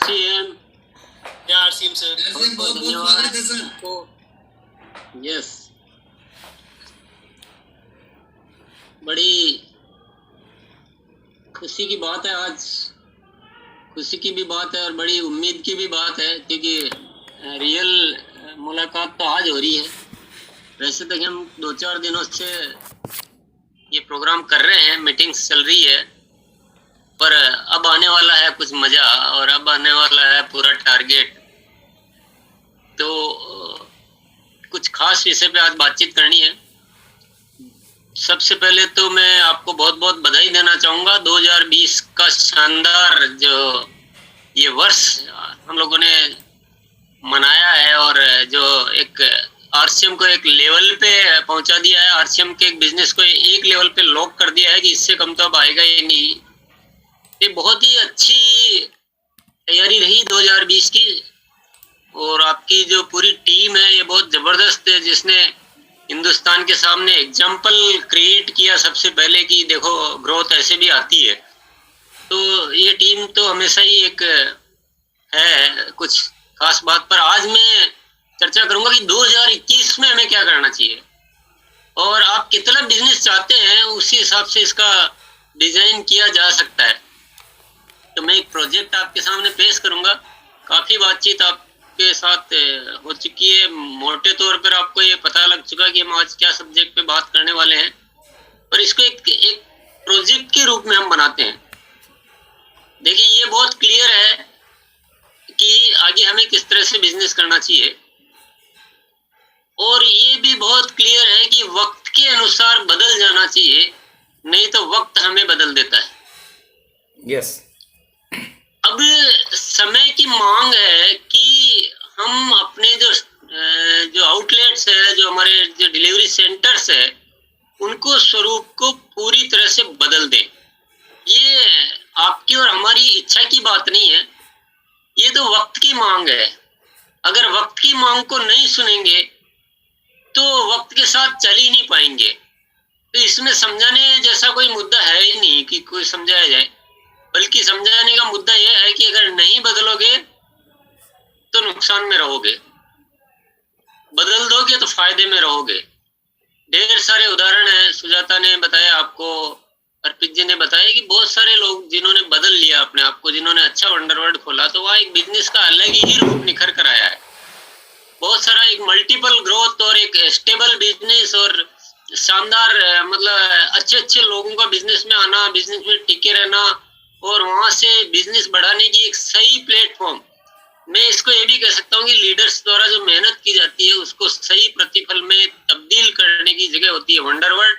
RCM sir बहुत बहुत स्वागत है सर। यस, बड़ी खुशी की बात है आज, खुशी की भी बात है और बड़ी उम्मीद की भी बात है, क्योंकि रियल मुलाकात तो आज हो रही है। वैसे तो हम 2-4 दिनों से ये प्रोग्राम कर रहे हैं, मीटिंग्स चल रही है, पर अब आने वाला है कुछ मजा और अब आने वाला है पूरा टारगेट। तो कुछ खास विषय पे आज बातचीत करनी है। सबसे पहले तो मैं आपको बहुत बहुत बधाई देना चाहूँगा। 2020 का शानदार जो ये वर्ष हम लोगों ने मनाया है और जो एक आरसीएम को एक लेवल पे पहुंचा दिया है, आरसीएम के एक बिजनेस को एक लेवल पे लॉक कर दिया है कि इससे कम तो अब आएगा ही नहीं। ये बहुत ही अच्छी तैयारी रही 2020 की, और आपकी जो पूरी टीम है ये बहुत जबरदस्त है, जिसने हिंदुस्तान के सामने एग्जाम्पल क्रिएट किया सबसे पहले कि देखो ग्रोथ ऐसे भी आती है। तो ये टीम तो हमेशा ही एक है कुछ खास बात पर। आज मैं चर्चा करूंगा कि 2021 में हमें क्या करना चाहिए और आप कितना बिजनेस चाहते हैं उसी हिसाब से इसका डिजाइन किया जा सकता है। तो मैं एक प्रोजेक्ट आपके सामने पेश करूंगा। काफी बातचीत आपके साथ हो चुकी है, मोटे तौर पर आपको ये पता लग चुका कि हम आज क्या सब्जेक्ट पे बात करने वाले हैं, पर इसको एक प्रोजेक्ट के रूप में हम बनाते हैं। देखिए, ये बहुत क्लियर है कि आगे हमें किस तरह से बिजनेस करना चाहिए, और ये भी बहुत क्लियर है कि वक्त के अनुसार बदल जाना चाहिए, नहीं तो वक्त हमें बदल देता है। यस। अब समय की मांग है कि हम अपने जो आउटलेट्स है, जो हमारे जो डिलीवरी सेंटर्स है, उनको स्वरूप को पूरी तरह से बदल दें। ये आपकी और हमारी इच्छा की बात नहीं है, ये तो वक्त की मांग है। अगर वक्त की मांग को नहीं सुनेंगे तो वक्त के साथ चल ही नहीं पाएंगे। तो इसमें समझाने जैसा कोई मुद्दा है ही नहीं कि कोई समझाया जाए, बल्कि समझाने का मुद्दा यह है कि अगर नहीं बदलोगे तो नुकसान में रहोगे, बदल दोगे तो फायदे में रहोगे। ढेर सारे उदाहरण हैं, सुजाता ने बताया आपको, अर्पित जी ने बताया कि बहुत सारे लोग जिन्होंने बदल लिया अपने आप को, जिन्होंने अच्छा वंडरवर्ल्ड खोला, तो वहाँ एक बिजनेस का अलग ही रूप निखर कर आया है। बहुत सारा एक मल्टीपल ग्रोथ और एक स्टेबल बिजनेस और शानदार मतलब अच्छे अच्छे लोगों का बिजनेस में आना, बिजनेस में टिके रहना और वहां से बिजनेस बढ़ाने की एक सही प्लेटफॉर्म। मैं इसको ये भी कह सकता हूँ कि लीडर्स द्वारा जो मेहनत की जाती है उसको सही प्रतिफल में तब्दील करने की जगह होती है वंडरवर्ल्ड,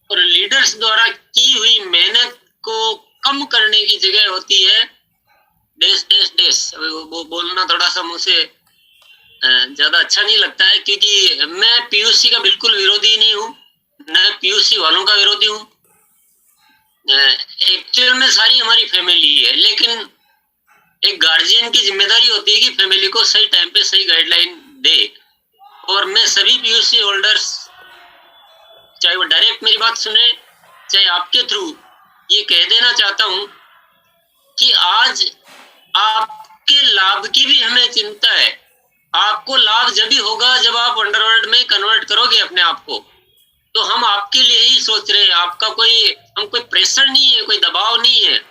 और लीडर्स द्वारा की हुई मेहनत को कम करने की जगह होती है डेस डेस डेस। वो बोलना थोड़ा सा मुझसे ज्यादा अच्छा नहीं लगता है, क्योंकि मैं पीयूसी का बिल्कुल विरोधी नहीं हूँ, न पीयूसी वालों का विरोधी हूँ। एक्चुअल में सारी हमारी फैमिली है, लेकिन एक गार्जियन की जिम्मेदारी होती है कि फैमिली को सही टाइम पे सही गाइडलाइन दे। और मैं सभी पीयूसी होल्डर्स, चाहे वो डायरेक्ट मेरी बात सुने चाहे आपके थ्रू, ये कह देना चाहता हूं कि आज आपके लाभ की भी हमें चिंता है। आपको लाभ जब भी होगा जब आप वंडरवर्ल्ड में कन्वर्ट करोगे अपने आप को। तो हम आपके लिए ही सोच रहे हैं, आपका हम कोई प्रेशर नहीं है, कोई दबाव नहीं है,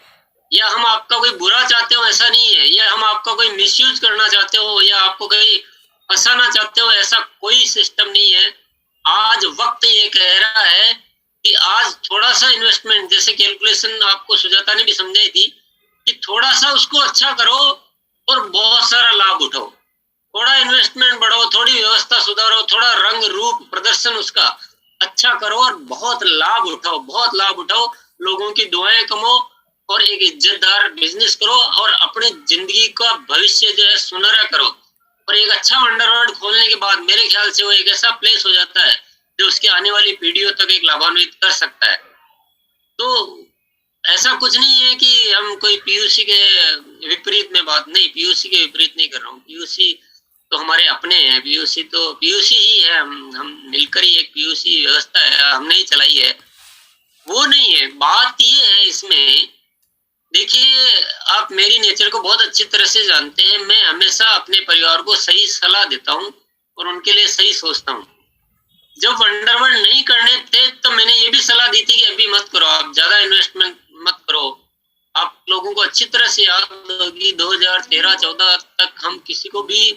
या हम आपका कोई बुरा चाहते हो ऐसा नहीं है, या हम आपका कोई मिसयूज करना चाहते हो, या आपको कोई फंसाना चाहते हो, ऐसा कोई सिस्टम नहीं है। आज वक्त ये कह रहा है कि आज थोड़ा सा इन्वेस्टमेंट, जैसे कैलकुलेशन आपको सुजाता ने भी समझाई थी, कि थोड़ा सा उसको अच्छा करो और बहुत सारा लाभ उठाओ। थोड़ा इन्वेस्टमेंट बढ़ाओ, थोड़ी व्यवस्था सुधारो, थोड़ा रंग रूप प्रदर्शन उसका अच्छा करो और बहुत लाभ उठाओ, बहुत लाभ उठाओ। लोगों की दुआएं कमाओ और एक इज्जतदार बिजनेस करो और अपनी जिंदगी का भविष्य जो है सुनहरा करो। और एक अच्छा वंडरवर्ल्ड खोलने के बाद मेरे ख्याल से वो एक ऐसा प्लेस हो जाता है जो उसकी आने वाली पीढ़ियों तक एक लाभान्वित कर सकता है। तो ऐसा कुछ नहीं है कि हम कोई पीयूसी के विपरीत में बात, नहीं, पीयूसी के विपरीत नहीं कर रहा हूँ। पीयूसी तो हमारे अपने हैं, पीयूसी तो पीयूसी ही है, हम मिलकर ही एक पीयूसी व्यवस्था है, हमने ही चलाई है, वो नहीं है। बात ये है इसमें, देखिए आप मेरी नेचर को बहुत अच्छी तरह से जानते हैं। मैं हमेशा अपने परिवार को सही सलाह देता हूँ और उनके लिए सही सोचता हूँ। जब वंडरवर्ल्ड नहीं करने थे तो मैंने ये भी सलाह दी थी कि अभी मत करो, आप ज्यादा इन्वेस्टमेंट मत करो। आप लोगों को अच्छी तरह से याद होगी 2013-14 तक हम किसी को भी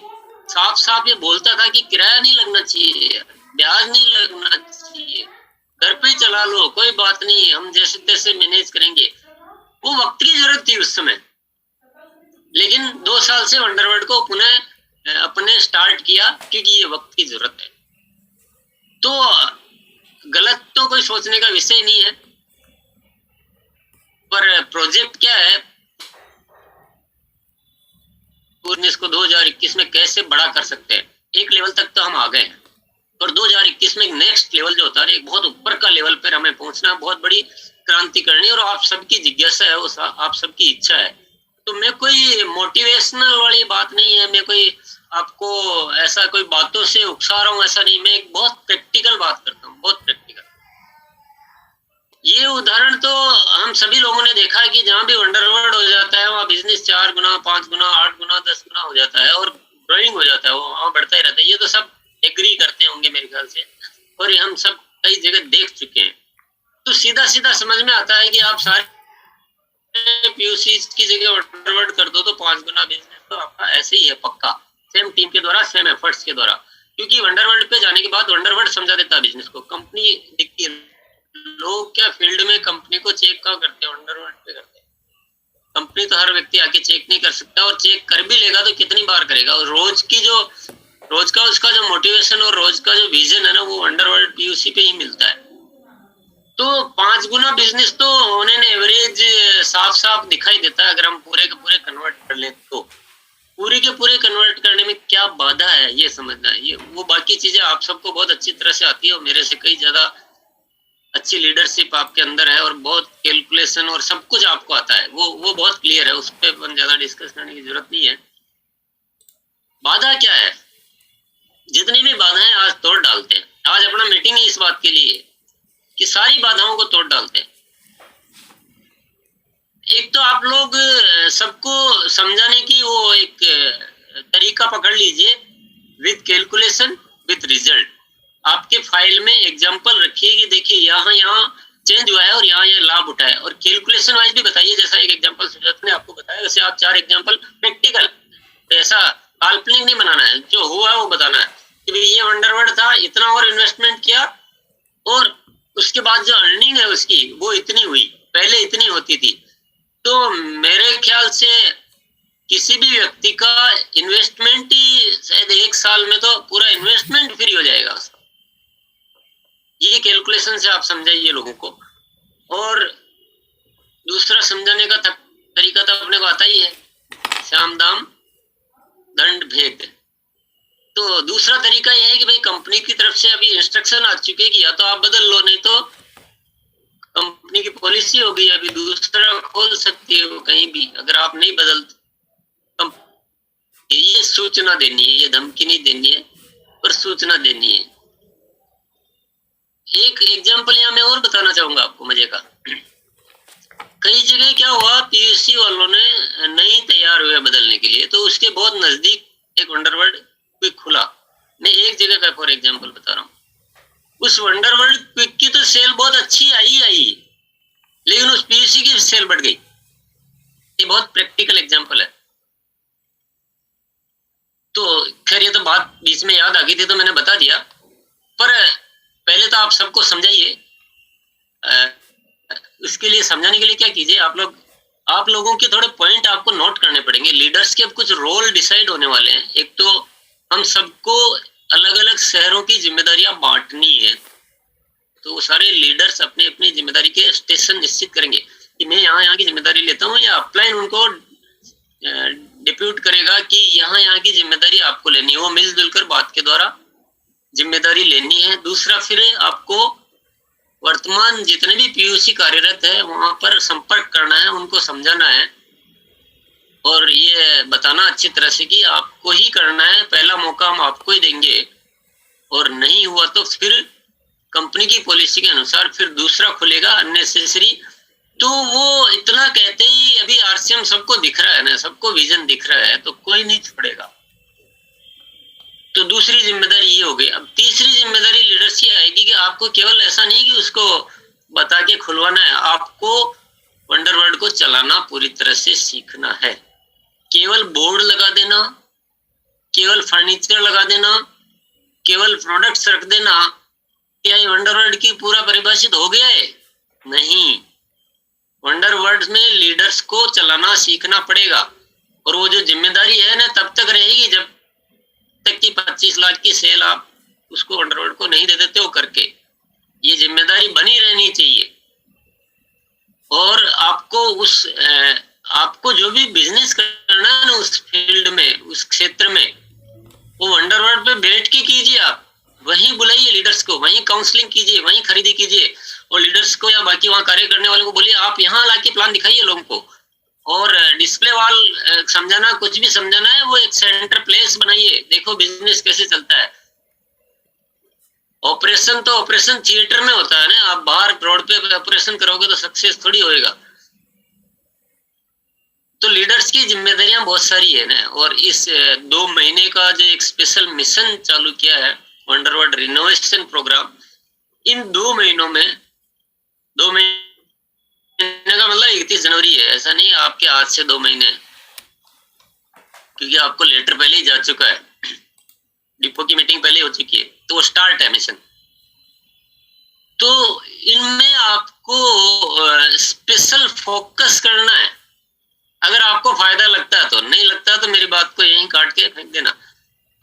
साफ साफ ये बोलता था कि किराया नहीं लगना चाहिए, ब्याज नहीं लगना चाहिए, घर पे ही चला लो, कोई बात नहीं, हम जैसे तैसे मैनेज करेंगे। वो वक्त की जरूरत थी उस समय। लेकिन 2 साल से वंडरवर्ल्ड को पुनः अपने स्टार्ट किया क्योंकि ये वक्त की जरूरत है। तो गलत तो कोई सोचने का विषय नहीं है, पर प्रोजेक्ट क्या है, बिजनेस को 2021 में कैसे बड़ा कर सकते हैं। एक लेवल तक तो हम आ गए हैं, और 2021 में नेक्स्ट लेवल जो होता है, एक बहुत ऊपर का लेवल पर हमें पहुंचना, बहुत बड़ी क्रांति करनी, और आप सबकी जिज्ञासा है, वो आप सबकी इच्छा है। तो मैं कोई मोटिवेशनल वाली बात नहीं है, मैं कोई आपको ऐसा कोई बातों से उकसा रहा हूँ, ऐसा नहीं। मैं एक बहुत प्रैक्टिकल बात करता हूँ, बहुत प्रैक्टिकल। ये उदाहरण तो हम सभी लोगों ने देखा है कि जहाँ भी वंडरवर्ल्ड हो जाता है वहाँ बिजनेस 4 गुना, 5 गुना, 8 गुना, 10 गुना हो जाता है, और ग्रोइंग हो जाता है, वो वहाँ बढ़ता ही रहता है। ये तो सब एग्री करते होंगे मेरे ख्याल से, और ये हम सब कई जगह देख चुके हैं। तो सीधा सीधा समझ में आता है कि आप सारे पीयूसी की जगह वंडरवर्ल्ड कर दो तो 5 गुना बिजनेस तो आपका ऐसे ही है पक्का, सेम टीम के द्वारा, सेम एफर्ट्स के द्वारा। क्योंकि वंडरवर्ल्ड पे जाने के बाद वंडरवर्ल्ड समझा देता है बिजनेस को, कंपनी दिखती है। लोग क्या फील्ड में कंपनी को चेक कहाँ करते हैं, वंडरवर्ल्ड पे करते हैं। कंपनी तो हर व्यक्ति आके चेक नहीं कर सकता, और चेक कर भी लेगा तो कितनी बार करेगा। और रोज का उसका जो मोटिवेशन और रोज का जो विजन है ना, वो वंडरवर्ल्ड पीयूसी पे ही मिलता है। तो 5 गुना बिजनेस तो होने ने एवरेज साफ साफ दिखाई देता है। अगर हम पूरे के पूरे कन्वर्ट कर लें तो पूरे के पूरे कन्वर्ट करने में क्या बाधा है ये समझना है। ये वो बाकी चीजें आप सबको बहुत अच्छी तरह से आती है, और मेरे से कई ज्यादा अच्छी लीडरशिप आपके अंदर है, और बहुत कैलकुलेशन और सब कुछ आपको आता है, वो बहुत क्लियर है। उस पर अपन ज्यादा डिस्कस करने की जरूरत नहीं है। बाधा क्या है, जितनी भी बाधाएं आज तोड़ डालते हैं। आज अपना मीटिंग ही इस बात के लिए कि सारी बाधाओं को तोड़ डालते हैं। एक तो आप लोग सबको समझाने की वो एक तरीका पकड़ लीजिए, विद कैलकुलेशन विद रिजल्ट। आपके फाइल में एग्जांपल रखिए कि देखिए यहाँ चेंज हुआ है और यहाँ लाभ उठाया, और कैलकुलेशन वाइज भी बताइए। जैसा एक एग्जांपल सुजात ने आपको बताया, वैसे आप 4 एग्जांपल प्रैक्टिकल, ऐसा काल्पनिक नहीं बनाना है, जो हुआ है वो बताना है कि भाई ये वंडरवर्ल्ड था, इतना और इन्वेस्टमेंट किया, और उसके बाद जो अर्निंग है उसकी वो इतनी हुई, पहले इतनी होती थी। तो मेरे ख्याल से किसी भी व्यक्ति का इन्वेस्टमेंट ही शायद 1 साल में तो पूरा इन्वेस्टमेंट फ्री हो जाएगा उसका। ये कैलकुलेशन से आप समझाइए लोगों को। और दूसरा समझाने का तरीका तो अपने को आता ही है, श्याम दाम दंड भेद। तो दूसरा तरीका यह है कि भाई कंपनी की तरफ से अभी इंस्ट्रक्शन आ चुके हैं कि या तो आप बदल लो, नहीं तो कंपनी की पॉलिसी हो गई, अभी दूसरा खोल सकती है वो कहीं भी, अगर आप नहीं बदलते। ये सूचना देनी है, ये धमकी नहीं देनी है, पर सूचना देनी है। एक एग्जांपल यहाँ मैं और बताना चाहूंगा आपको मजे का। कई जगह क्या हुआ, पीयूसी वालों ने नहीं तैयार हुए बदलने के लिए, तो उसके बहुत नजदीक एक वंडरवर्ल्ड क्विक खुला। मैं एक जगह का फॉर एग्जांपल बता रहा हूँ। उस वंडरवर्ल्ड क्विक की तो सेल बहुत अच्छी आई, लेकिन उस पीयूसी की सेल बढ़ गई। ये बहुत प्रैक्टिकल एग्जांपल है। तो खैर ये तो बात बीच में याद आ गई थी तो मैंने बता दिया, पर पहले तो आप सबको समझाइए। उसके लिए समझाने के लिए क्या कीजिए, आप लोगों के थोड़े पॉइंट आपको नोट करने पड़ेंगे। लीडर्स के अब कुछ रोल डिसाइड होने वाले हैं। एक तो हम सबको अलग अलग शहरों की जिम्मेदारियां बांटनी है, तो सारे लीडर्स अपनी अपनी जिम्मेदारी के स्टेशन निश्चित करेंगे कि मैं यहाँ की जिम्मेदारी लेता हूँ, या अपलाइन उनको डिप्यूट करेगा कि यहाँ की जिम्मेदारी आपको लेनी है। वो मिलजुल कर बात के द्वारा जिम्मेदारी लेनी है। दूसरा, फिर आपको वर्तमान जितने भी पीयूसी कार्यरत है वहां पर संपर्क करना है, उनको समझाना है, और ये बताना अच्छी तरह से कि आपको ही करना है, पहला मौका हम आपको ही देंगे, और नहीं हुआ तो फिर कंपनी की पॉलिसी के अनुसार फिर दूसरा खुलेगा अननेसेसरी। तो वो इतना कहते ही अभी आरसीएम सबको दिख रहा है ना, सबको विजन दिख रहा है, तो कोई नहीं छोड़ेगा। तो दूसरी जिम्मेदारी ये हो गई। अब तीसरी जिम्मेदारी लीडर्स की आएगी कि आपको केवल ऐसा नहीं कि उसको बता के खुलवाना है, आपको वंडरवर्ल्ड को चलाना पूरी तरह से सीखना है। केवल बोर्ड लगा देना, केवल फर्नीचर लगा देना, केवल प्रोडक्ट्स रख देना, क्या ये वंडरवर्ल्ड की पूरा परिभाषित हो गया है? नहीं, वंडरवर्ल्ड में लीडर्स को चलाना सीखना पड़ेगा। और वो जो जिम्मेदारी है ना, तब तक रहेगी जब तक कि 25 लाख की सेल आप उसको वंडरवर्ल्ड को नहीं दे देते हो करके। ये जिम्मेदारी बनी रहनी चाहिए। और आपको जो भी बिजनेस करना है ना उस फील्ड में, उस क्षेत्र में, वो वंडरवर्ल्ड पे बैठ के कीजिए। आप वहीं बुलाइए लीडर्स को, वहीं काउंसलिंग कीजिए, वहीं खरीदी कीजिए, और लीडर्स को या बाकी वहां कार्य करने वालों को बोलिए आप यहाँ लाके प्लान दिखाइए लोगों को। और डिस्प्ले वॉल समझाना, कुछ भी समझाना है, वो एक सेंटर प्लेस बनाइए, देखो बिजनेस कैसे चलता है। ऑपरेशन तो ऑपरेशन थिएटर में होता है ना, आप बाहर रोड पे ऑपरेशन करोगे तो सक्सेस थोड़ी होएगा। तो लीडर्स की जिम्मेदारियां बहुत सारी है ना। और इस 2 महीने का जो एक स्पेशल मिशन चालू किया है, वंडरवर्ल्ड रिनोवेशन प्रोग्राम, इन 2 महीनों में, 2 महीने का मतलब 31 जनवरी है, ऐसा नहीं आपके आज से 2 महीने, क्योंकि आपको लेटर पहले ही जा चुका है, डिपो की मीटिंग पहले हो चुकी है, तो वो स्टार्ट है मिशन। तो इनमें आपको स्पेशल फोकस करना है। अगर आपको फायदा लगता है तो, नहीं लगता तो मेरी बात को यहीं काट के फेंक देना।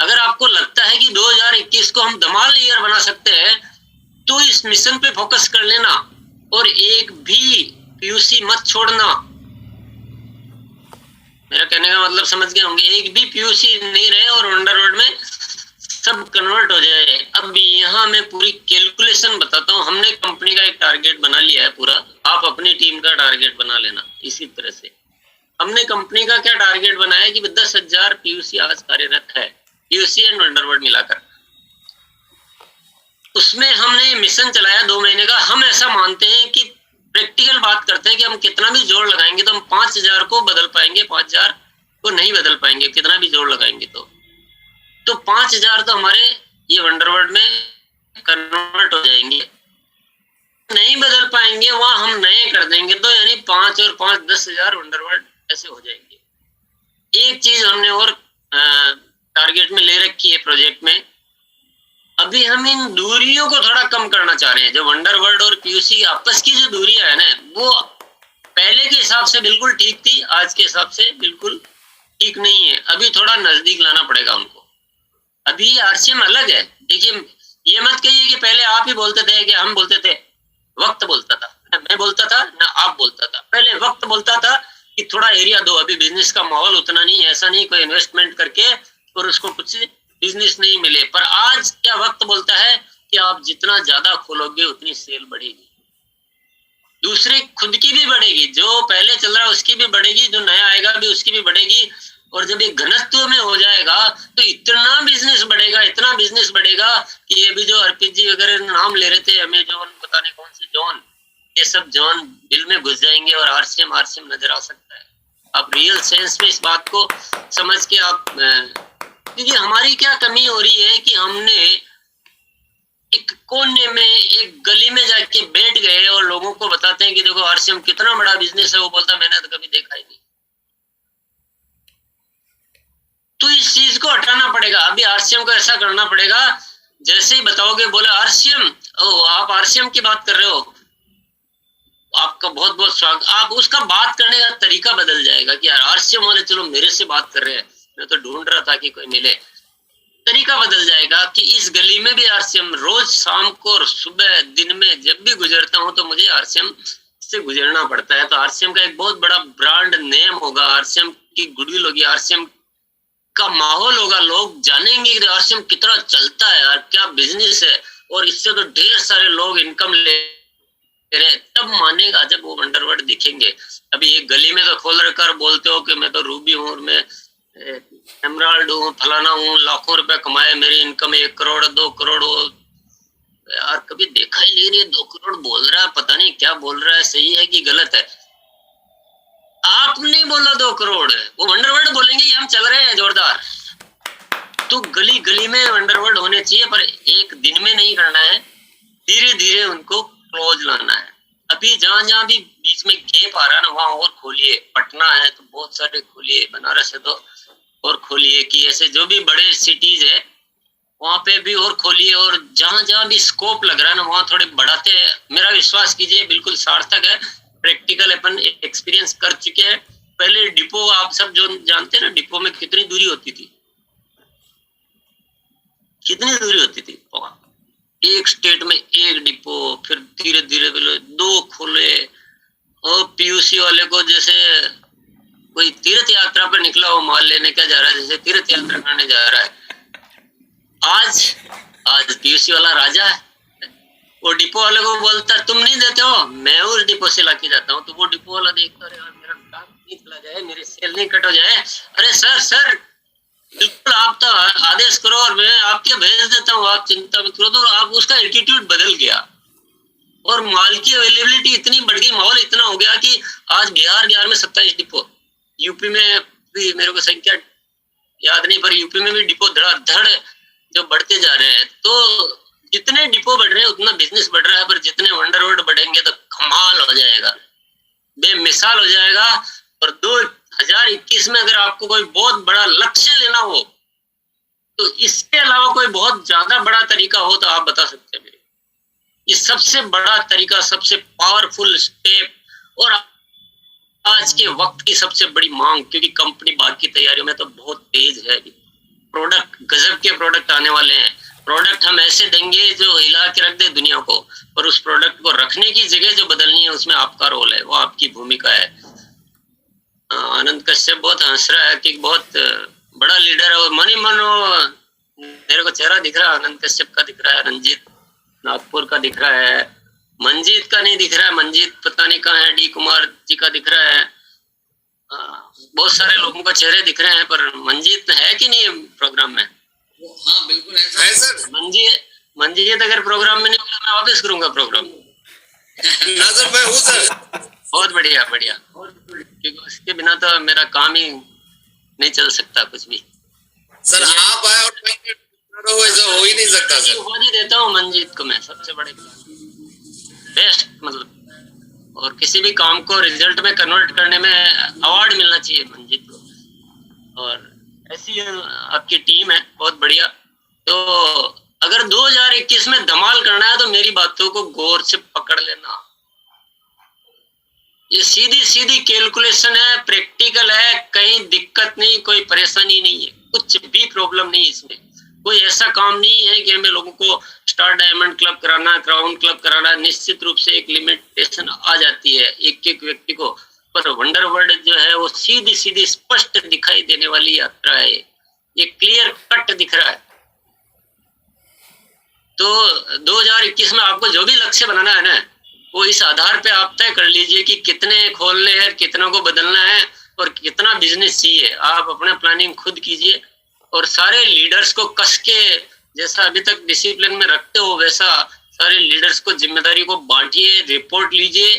अगर आपको लगता है कि 2021 को हम धमाल ईयर बना सकते हैं, तो इस मिशन पे फोकस कर लेना और एक भी पीयूसी मत छोड़ना। मेरा कहने का मतलब समझ गए होंगे, एक भी पीयूसी नहीं रहे और वंडरवर्ल्ड में सब कन्वर्ट हो जाए। अब यहाँ मैं पूरी कैलकुलेशन बताता हूँ। हमने कंपनी का एक टारगेट बना लिया है पूरा, आप अपनी टीम का टारगेट बना लेना। इसी तरह से हमने कंपनी का क्या टारगेट बनाया कि 10,000 पीयूसी आज कार्यरत है, पीयूसी एंड वंडरवर्ल्ड मिलाकर। उसमें हमने मिशन चलाया 2 महीने का। हम ऐसा मानते हैं कि प्रैक्टिकल बात करते हैं कि हम कितना भी जोड़ लगाएंगे तो हम 5,000 को बदल पाएंगे, 5,000 को नहीं बदल पाएंगे, कितना भी जोड़ लगाएंगे तो 5,000 तो हमारे ये वंडरवर्ल्ड में कन्वर्ट हो जाएंगे। नहीं बदल पाएंगे वहां हम नए कर देंगे, तो यानी 5 और 5 10,000 वंडरवर्ल्ड ऐसे हो जाएंगे। एक चीज हमने और टारगेट में ले रखी है प्रोजेक्ट में, अभी हम इन दूरियों को थोड़ा कम करना चाह रहे हैं। जो वंडरवर्ल्ड और पीयूसी आपस की जो दूरियां है ना, वो पहले के हिसाब से बिल्कुल ठीक थी, आज के हिसाब से बिल्कुल ठीक नहीं है। अभी थोड़ा नजदीक लाना पड़ेगा उनको। अभी आरसीएम अलग है। देखिए, ये मत कहिए कि पहले आप ही बोलते थे कि हम बोलते थे। वक्त बोलता था, ना मैं बोलता था ना आप बोलता था। पहले वक्त बोलता था कि थोड़ा एरिया दो, अभी बिजनेस का माहौल उतना नहीं, ऐसा नहीं कोई इन्वेस्टमेंट करके और उसको कुछ बिजनेस नहीं मिले। पर आज क्या वक्त बोलता है कि आप जितना ज्यादा खोलोगे उतनी सेल बढ़ेगी, दूसरे खुद की भी बढ़ेगी, जो पहले चल रहा है उसकी भी बढ़ेगी, जो नया आएगा भी उसकी भी बढ़ेगी। और जब ये घनत्व में हो जाएगा तो इतना बिजनेस बढ़ेगा, इतना बिजनेस बढ़ेगा कि ये भी जो अर्पित जी वगैरह नाम ले रहे थे, अमेजॉन, पता नहीं कौन से जॉन, ये सब जॉन बिल में घुस जाएंगे और आरसीएम नजर आ सकता है। आप रियल सेंस में इस बात को समझ के आप, क्योंकि हमारी क्या कमी हो रही है कि हमने एक कोने में, एक गली में जाके बैठ गए और लोगों को बताते हैं कि देखो आरसीएम कितना बड़ा बिजनेस है। वो बोलता मैंने तो कभी देखा ही नहीं। तो इस चीज को हटाना पड़ेगा। अभी आरसीएम को ऐसा करना पड़ेगा, जैसे ही बताओगे बोले आरसीएम, ओ आप आरसीएम की बात कर रहे हो, आपका बहुत बहुत स्वागत। आप उसका बात करने का तरीका बदल जाएगा कि यार आरसीएम वाले चलो मेरे से बात कर रहे हैं, मैं तो ढूंढ रहा था कि कोई मिले। तरीका बदल जाएगा कि इस गली में भी आरसीएम, रोज शाम को और सुबह दिन में जब भी गुजरता हूं तो मुझे आरसीएम से गुजरना पड़ता है। तो आरसीएम का एक बहुत बड़ा ब्रांड नेम होगा, आरसीएम की गुडविल होगी, आरसीएम का माहौल होगा। लोग जानेंगे कि आरसीएम कितना चलता है यार, क्या बिजनेस है, और इससे तो ढेर सारे लोग इनकम ले रहे। तब मानेगा जब वो वंडरवर्ल्ड दिखेंगे। अभी एक गली में तो खोल रखकर बोलते हो कि मैं तो रूबी हूँ और मैं एमराल्ड हूँ, फलाना हूँ, लाखों रुपए कमाए, मेरी इनकम 1 करोड़ 2 करोड़ हो। यार कभी देखा ही नहीं रही, 2 करोड़ बोल रहा है, पता नहीं क्या बोल रहा है, सही है कि गलत है। आप करोड़ है, वो वंडरवर्ल्ड बोलेंगे कि हम चल रहे हैं जोरदार। तो गली गली में वंडरवर्ल्ड होने चाहिए, पर एक दिन में नहीं करना है, धीरे धीरे उनको क्लोज लाना है। अभी जहां जहां भी बीच में गैप आ रहा है ना, वहां और खोलिए। पटना है तो बहुत सारे खोलिए, बनारस है तो और खोलिए, कि ऐसे जो भी बड़े सिटीज है वहां पे भी और खोलिए, और जहां जहां भी स्कोप लग रहा है ना वहां थोड़े बढ़ाते हैं। मेरा विश्वास कीजिए बिल्कुल सार्थक है, प्रैक्टिकल अपन एक्सपीरियंस कर चुके हैं। पहले डिपो आप सब जो जानते हैं ना, डिपो में कितनी दूरी होती थी, कितनी दूरी होती थी। एक स्टेट में एक डिपो, फिर धीरे धीरे 2 खुले, और पीयूसी वाले को जैसे कोई तीर्थ यात्रा पर निकला हो माल लेने क्या जा रहा है, जैसे तीर्थ यात्रा करने जा रहा है। आज पीयूसी वाला राजा है, वो डिपो वाले को बोलता है तुम नहीं देते हो, मैं उस डिपो से लाके जाता हूँ। तो वो डिपो वाला देखता है यार मेरा काम नहीं चला जाए, मेरी सेल नहीं कट हो जाए। अरे सर बिल्कुल आप तो आदेश करो और मैं आपके भेज देता हूँ, आप चिंता मत करो। तो आप उसका एटीट्यूड बदल गया और माल की अवेलेबिलिटी इतनी बढ़ गई, माहौल इतना हो गया कि आज बिहार में 27 डिपो, यूपी में भी मेरे को संख्या याद नहीं, पर यूपी में भी डिपो धड़ाधड़ जो बढ़ते जा रहे हैं। तो जितने डिपो बढ़ रहे हैं उतना बिजनेस बढ़ रहा है, पर जितने वंडरवर्ल्ड बढ़ेंगे तो कमाल हो जाएगा, बेमिसाल हो जाएगा। और 2021 में अगर आपको कोई बहुत बड़ा लक्ष्य लेना हो तो इसके अलावा कोई बहुत ज्यादा बड़ा तरीका हो तो आप बता सकते हैं। ये सबसे बड़ा तरीका, सबसे पावरफुल स्टेप, और आज के वक्त की सबसे बड़ी मांग, क्योंकि कंपनी बाकी तैयारियों में तो बहुत तेज है। प्रोडक्ट, गजब के प्रोडक्ट आने वाले हैं। प्रोडक्ट हम ऐसे देंगे जो हिला के रख दे दुनिया को, पर उस प्रोडक्ट को रखने की जगह जो बदलनी है उसमें आपका रोल है, वो आपकी भूमिका है। आनंद कश्यप बहुत हंस रहा है कि बहुत बड़ा लीडर है, और मनी मन मेरे को चेहरा दिख रहा है, आनंद कश्यप का दिख रहा है, रंजीत नागपुर का दिख रहा है, मंजीत का नहीं दिख रहा है, मंजीत पता नहीं कहाँ है, डी कुमार जी का दिख रहा है। बहुत सारे लोगों का चेहरे दिख रहे हैं, पर मंजीत है कि नहीं प्रोग्राम में? हाँ बिल्कुल है सर। मंजीत अगर प्रोग्राम में नहीं होगा मैं वापस करूंगा प्रोग्राम। नाज़र मैं हूँ सर। बहुत बढ़िया, क्योंकि उसके बिना तो मेरा काम ही नहीं चल सकता कुछ भी। सर आप आए और ऐसा हो ही नहीं सकता सर। ही देता हूँ मंजीत को मैं, सबसे बड़े बेस्ट मतलब, और किसी भी काम को रिजल्ट में कन्वर्ट करने में अवार्ड मिलना चाहिए मंजीत को। और ऐसी आपकी टीम है बहुत बढ़िया। तो अगर 2021 में धमाल करना है तो मेरी बातों को गौर से पकड़ लेना। ये सीधी सीधी कैलकुलेशन है, प्रैक्टिकल है, कहीं दिक्कत नहीं, कोई परेशानी नहीं है, कुछ भी प्रॉब्लम नहीं इसमें। कोई ऐसा काम नहीं है कि हमें लोगों को स्टार डायमंड क्लब कराना, क्राउन क्लब कराना। निश्चित रूप से एक लिमिटेशन आ जाती है एक एक व्यक्ति को, पर वंडरवर्ल्ड जो है वो सीधी सीधी स्पष्ट दिखाई देने वाली यात्रा है। ये क्लियर कट दिख रहा है। तो 2021 में आपको जो भी लक्ष्य बनाना है ना, वो इस आधार पे आप तय कर लीजिए कि कितने खोलने हैं, कितनों को बदलना है और कितना बिजनेस चाहिए। आप अपना प्लानिंग खुद कीजिए और सारे लीडर्स को कस के, जैसा अभी तक डिसिप्लिन में रखते हो वैसा सारे लीडर्स को जिम्मेदारी को बांटिए, रिपोर्ट लीजिए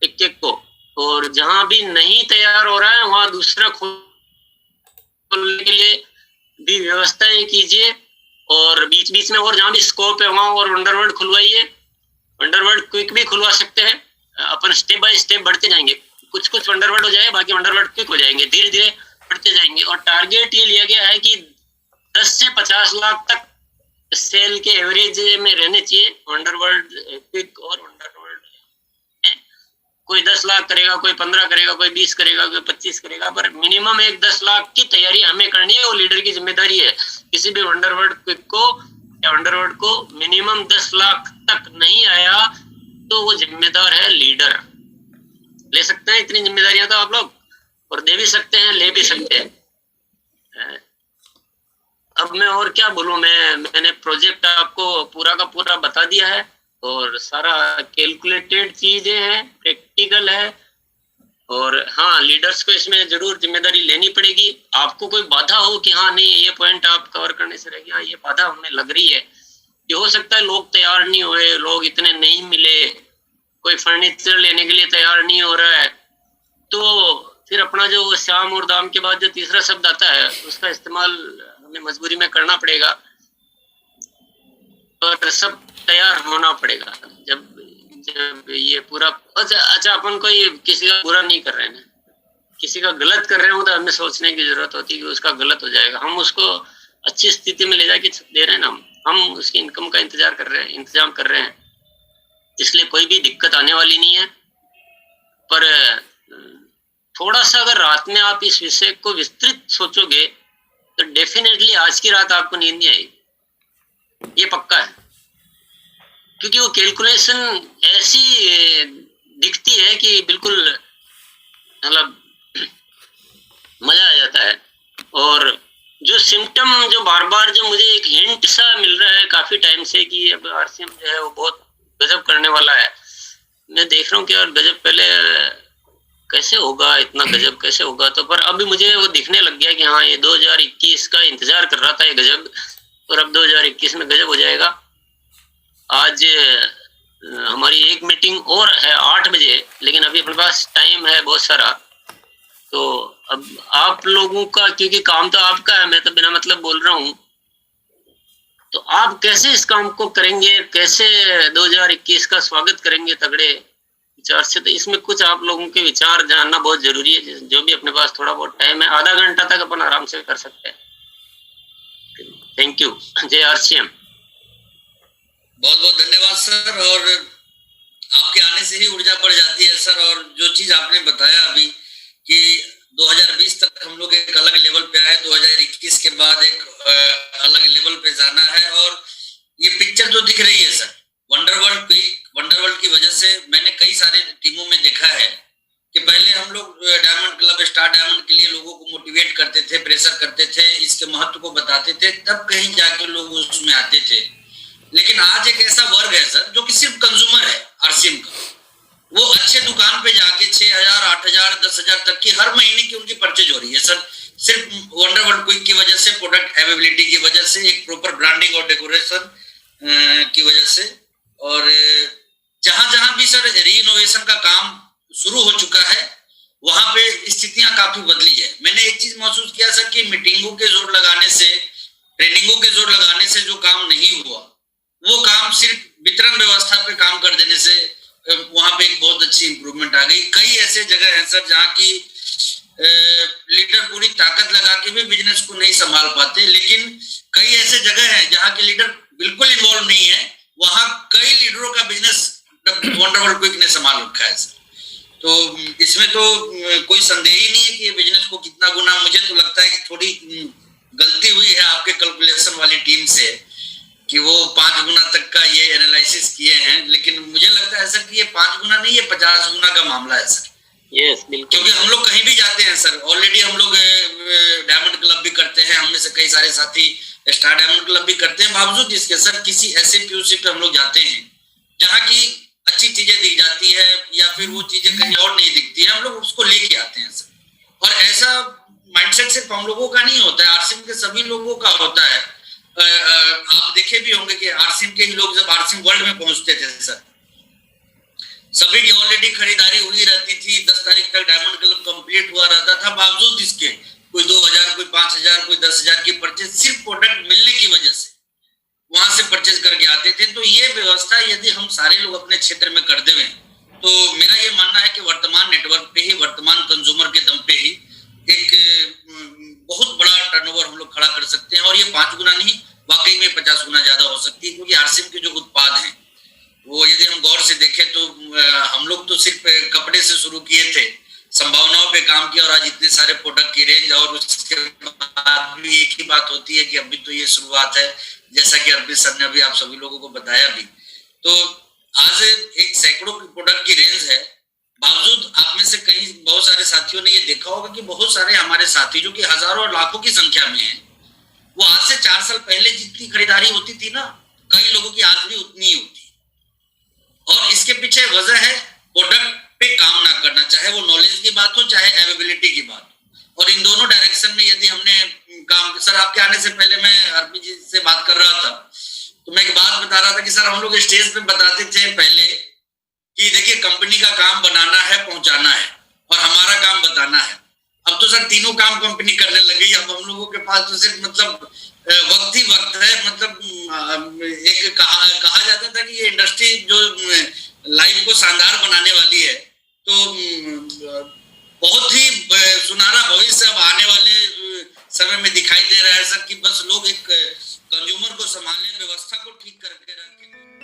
एक एक को, और जहां भी नहीं तैयार हो रहा है वहां दूसरा खोलने के लिए भी व्यवस्थाएं कीजिए, और बीच बीच में और जहां भी स्कोप है वहां और वंडरवर्ल्ड खुलवाइए। वंडरवर्ल्ड क्विक भी खुलवा सकते हैं, अपन स्टेप बाय स्टेप बढ़ते जाएंगे। कुछ कुछ वंडरवर्ल्ड हो जाए, बाकी वंडरवर्ल्ड क्विक हो जाएंगे, धीरे धीरे बढ़ते जाएंगे। और टारगेट ये लिया गया है कि 10 से 50 लाख तक सेल के एवरेज में रहने चाहिए वंडरवर्ल्ड क्विक और वंडरवर्ल्ड। कोई 10 लाख करेगा, कोई 15 करेगा, कोई 20 करेगा, कोई 25 करेगा, पर मिनिमम एक 10 लाख की तैयारी हमें करनी है। वो लीडर की जिम्मेदारी है। किसी भी वंडरवर्ल्ड क्विक को या वंडरवर्ल्ड को मिनिमम 10 लाख तक नहीं आया तो वो जिम्मेदार है लीडर। ले सकते हैं इतनी जिम्मेदारियां तो आप लोग, और दे भी सकते हैं, ले भी सकते हैं। अब मैं और क्या बोलूं, मैंने प्रोजेक्ट आपको पूरा का पूरा बता दिया है, और सारा कैलकुलेटेड चीजें हैं, प्रैक्टिकल है। और हाँ, लीडर्स को इसमें जरूर जिम्मेदारी लेनी पड़ेगी। आपको कोई बाधा हो कि हाँ नहीं ये पॉइंट आप कवर करने से रह गया, ये बाधा हमें लग रही है, ये हो सकता है लोग तैयार नहीं हुए, लोग इतने नहीं मिले, कोई फर्नीचर लेने के लिए तैयार नहीं हो रहा है, तो फिर अपना जो श्याम और दाम के बाद जो तीसरा शब्द आता है उसका इस्तेमाल हमें मजबूरी में करना पड़ेगा, और सब तैयार होना पड़ेगा। जब जब ये पूरा अच्छा अपन को ये किसी का बुरा नहीं कर रहे हैं, किसी का गलत कर रहे हो तो हमें सोचने की जरूरत होती है कि उसका गलत हो जाएगा। हम उसको अच्छी स्थिति में ले जाके दे रहे हैं ना, हम उसकी इनकम का इंतजार कर रहे हैं, इंतजाम कर रहे हैं, इसलिए कोई भी दिक्कत आने वाली नहीं है। पर थोड़ा सा अगर रात में आप इस विषय को विस्तृत सोचोगे तो डेफिनेटली आज की रात आपको नींद नहीं आएगी, ये पक्का है। क्योंकि वो कैलकुलेशन ऐसी दिखती है कि बिल्कुल मतलब मजा आ जाता है। और जो सिम्टम जो बार बार जो मुझे एक हिंट सा मिल रहा है काफी टाइम से कि अब आरसीएम जो है वो बहुत गजब करने वाला है, मैं देख रहा हूँ कि यार गजब पहले कैसे होगा, इतना गजब कैसे होगा, तो पर अभी मुझे वो दिखने लग गया कि हाँ ये 2021 का इंतजार कर रहा था ये गजब, और अब 2021 में गजब हो जाएगा। आज हमारी एक मीटिंग और है 8 बजे, लेकिन अभी अपने पास टाइम है बहुत सारा। तो अब आप लोगों का, क्योंकि काम तो आपका है, मैं तो बिना मतलब बोल रहा हूँ, तो आप कैसे इस काम को करेंगे, कैसे 2021 का स्वागत करेंगे तगड़े विचार से, तो इसमें कुछ आप लोगों के विचार जानना बहुत जरूरी है। जो भी अपने पास थोड़ा बहुत टाइम है, आधा घंटा तक अपन आराम से कर सकते हैं। Thank you. जय आरसीएम। बहुत बहुत धन्यवाद सर। और आपके आने से ही ऊर्जा बढ़ जाती है सर। और जो चीज आपने बताया अभी कि 2020 तक हम लोग एक अलग लेवल पे आए, 2021 के बाद एक अलग लेवल पे जाना है। और ये पिक्चर जो दिख रही है सर, वंडरवर्ल्ड की वजह से मैंने कई सारे टीमों में देखा है कि पहले हम लोग डायमंड क्लब, स्टार डायमंड के लिए लोगों को मोटिवेट करते थे, प्रेशर करते थे, इसके महत्व को बताते थे, तब कहीं जाके लोग उसमें आते थे। लेकिन आज एक ऐसा वर्ग है सर जो कि सिर्फ कंज्यूमर है आरसीएम का। वो अच्छे दुकान पे जाके 6,000, 8,000, 10,000 तक की हर महीने की उनकी परचेज हो रही है सर, सिर्फ वंडरवर्ल्ड क्विक की वजह से, प्रोडक्ट अवेलेबिलिटी की वजह से, एक प्रॉपर ब्रांडिंग और डेकोरेशन की वजह से। और जहां जहां भी सर रीइनोवेशन का काम शुरू हो चुका है, वहां पे स्थितियां काफी बदली है। मैंने एक चीज महसूस किया सर कि मीटिंगों के जोर लगाने से, ट्रेनिंगों के जोर लगाने से जो काम नहीं हुआ, वो काम सिर्फ वितरण व्यवस्था पे काम कर देने से वहां पे एक बहुत अच्छी इंप्रूवमेंट आ गई। कई ऐसे जगह हैं सर जहाँ की लीडर पूरी ताकत लगा के भी बिजनेस को नहीं संभाल पाते, लेकिन कई ऐसे जगह हैं जहाँ के लीडर बिल्कुल इन्वॉल्व नहीं है, वहां कई लीडरों का बिजनेस वंडरवर्ल्ड क्विक ने संभाल रखा है सर। तो इसमें तो कोई संदेह ही नहीं है कि ये बिजनेस को कितना गुना, मुझे तो लगता है कि थोड़ी गलती हुई है आपके कैलकुलेशन वाली टीम से कि वो 5 गुना तक का ये एनालिसिस किए हैं, लेकिन मुझे लगता है सर कि ये 5 गुना नहीं, ये 50 गुना का मामला है सर। यस, बिल्कुल। क्योंकि हम लोग कहीं भी जाते हैं सर, ऑलरेडी हम लोग डायमंड क्लब भी करते हैं, हम में से कई सारे साथी स्टार डायमंड क्लब भी करते हैं, बावजूद इसके सर किसी ऐसे पीयूसी पे हम लोग जाते हैं जहाँ की अच्छी चीजें दिख जाती है या फिर वो चीजें कहीं और नहीं दिखती है, हम लोग उसको लेके आते हैं सर। और ऐसा माइंडसेट सिर्फ हम लोगों का नहीं होता है, आरसीएम के सभी लोगों का होता है। आप देखे भी होंगे कि आरसीएम के ही लोग जब आरसीएम वर्ल्ड में पहुंचते थे सर, सभी की ऑलरेडी खरीदारी हुई रहती थी, 10 तारीख तक डायमंड क्लब कंप्लीट हुआ रहता था, बावजूद इसके कोई 2,000, कोई 5,000, कोई 10,000 की परचेज सिर्फ प्रोडक्ट मिलने की वजह से वहां से परचेज करके आते थे। तो ये व्यवस्था यदि हम सारे लोग अपने क्षेत्र में कर दें, तो मेरा ये मानना है कि वर्तमान नेटवर्क पे ही, वर्तमान कंज्यूमर के दम पे ही एक बहुत बड़ा टर्नओवर हम लोग खड़ा कर सकते हैं। और ये 5 गुना नहीं, वाकई में 50 गुना ज्यादा हो सकती है, क्योंकि आरसीएम के जो उत्पाद हैं वो यदि हम गौर से देखें तो हम लोग तो सिर्फ कपड़े से शुरू किए थे, संभावनाओं पे काम किया, और आज इतने सारे प्रोडक्ट की रेंज। और उसके बाद भी एक ही बात होती है कि अभी तो ये शुरुआत है, जैसा कि अर्पित सर ने अभी आप सभी लोगों को बताया भी। तो आज एक सैकड़ों प्रोडक्ट की रेंज है, बावजूद आप में से कई बहुत सारे साथियों ने ये देखा होगा कि बहुत सारे हमारे साथी जो कि हजारों और लाखों की संख्या में हैं, वो आज से 4 साल पहले जितनी खरीदारी होती थी ना, कई लोगों की आज भी उतनी ही होती है। और इसके पीछे वजह है प्रोडक्ट पे काम ना करना, चाहे वो नॉलेज की बात हो, चाहे अवेलेबिलिटी की बात हो। और इन दोनों डायरेक्शन में यदि हमने काम, सर आपके आने से पहले मैं अर्पित जी से बात कर रहा था, तो मैं एक बात बता रहा था कि सर हम लोग स्टेज पे बताते थे पहले कि देखिए कंपनी का काम बनाना है, पहुंचाना है, और हमारा काम बताना है। तीनों काम कंपनी करने लग गई। अब हम लोगों के पास तो सिर्फ मतलब वक्त ही वक्त है। मतलब एक कहा जाता था कि ये इंडस्ट्री जो लाइफ को शानदार बनाने वाली है, तो बहुत ही सुनहरा भविष्य अब आने वाले समय में दिखाई दे रहा है सर, कि बस लोग एक कंज्यूमर को संभालने, व्यवस्था को ठीक करके रखें।